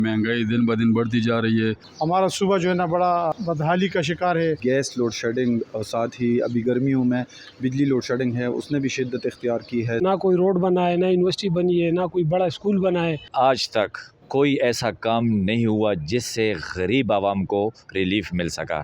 महंगाई दिन ब दिन बढ़ती जा रही है। हमारा सूबा जो है ना बड़ा बदहाली का शिकार है। गैस लोड शेडिंग और साथ ही अभी गर्मियों में बिजली लोड शेडिंग है, उसने भी शिद्दत इख्तियार की है। ना कोई रोड बना है, ना यूनिवर्सिटी बनी है, ना कोई बड़ा स्कूल बना है। आज तक कोई ऐसा काम नहीं हुआ जिससे गरीब आवाम को रिलीफ मिल सका।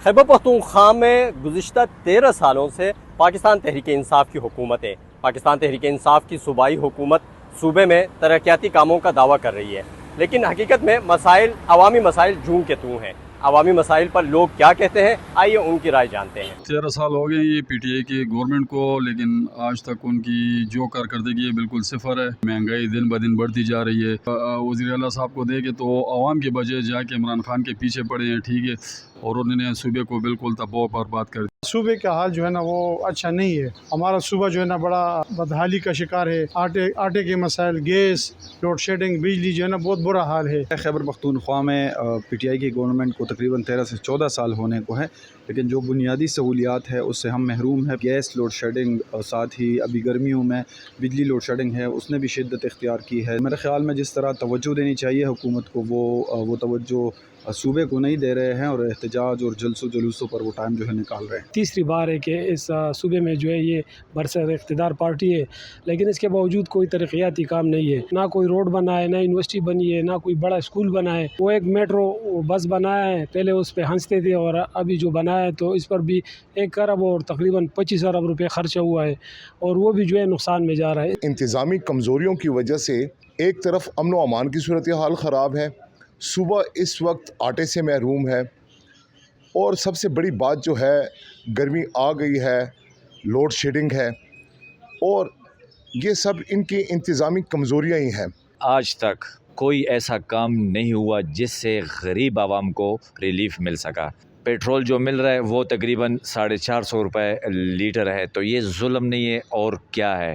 खैबर पख्तूनख्वा में गुज़िश्ता 13 सालों से पाकिस्तान तहरीक इंसाफ की हुकूमत है। पाकिस्तान तहरीक इंसाफ की सूबाई हुकूमत सूबे में तरक्याती कामों का दावा कर रही है, लेकिन हकीकत में मसाइल अवामी मसाइल जूं के तूं हैं। अवामी मसाइल पर लोग क्या कहते हैं, आइए उनकी राय जानते हैं। 13 साल हो गए ये पीटीआई की गवर्नमेंट को, लेकिन आज तक उनकी जो कारकर्दगी है बिल्कुल सिफर है। महंगाई दिन ब दिन बढ़ती जा रही है। वज़ीर आला साहब को देखे तो आवाम के बजाय जाके इमरान खान के पीछे पड़े हैं, ठीक है, और उन्होंने सूबे को बिल्कुल तबाह बर्बाद कर दिया। सूबे का हाल जो है ना वो अच्छा नहीं है। हमारा सूबा जो है ना बड़ा बदहाली का शिकार है। आटे के मसाइल, गैस, लोड शेडिंग, बिजली जो है ना बहुत बुरा हाल है। खैबर पख्तूनख्वा में पीटीआई की गवर्नमेंट को तकरीबन 13 से 14 साल होने को है, लेकिन जो बुनियादी सहूलियात है उससे हम महरूम है। गैस लोड शेडिंग और साथ ही अभी गर्मियों में बिजली लोड शेडिंग है, उसने भी शिद्दत इख्तियार की है। मेरे ख़्याल में जिस तरह तवज्जो देनी चाहिए हुकूमत को वो तवज्जो सूबे को नहीं दे रहे हैं, और एहतजाज और जुलूसों पर वो टाइम जो है निकाल रहे हैं। तीसरी बार है कि इस सूबे में जो है ये बरसर इक़्तिदार पार्टी है, लेकिन इसके बावजूद कोई तरक्याती काम नहीं है। ना कोई रोड बना है, ना यूनिवर्सिटी बनी है, ना कोई बड़ा स्कूल बना है। वो एक मेट्रो बस बनाया है, पहले उस पर हंसते थे, और अभी जो बनाया है तो इस पर भी 1 अरब और तकरीबन 25 अरब रुपये खर्चा हुआ है, और वो भी जो है नुकसान में जा रहा है। इंतज़ामी कमज़ोरियों की वजह से एक तरफ अमन व अमान की सूरत हाल ख़राब है, सूबा इस वक्त आटे से महरूम है, और सबसे बड़ी बात जो है गर्मी आ गई है, लोड शेडिंग है, और ये सब इनकी इंतज़ामी कमज़ोरियाँ ही हैं। आज तक कोई ऐसा काम नहीं हुआ जिससे गरीब आवाम को रिलीफ मिल सका। पेट्रोल जो मिल रहा है वो तकरीबन 450 रुपये लीटर है, तो ये जुल्म नहीं है और क्या है।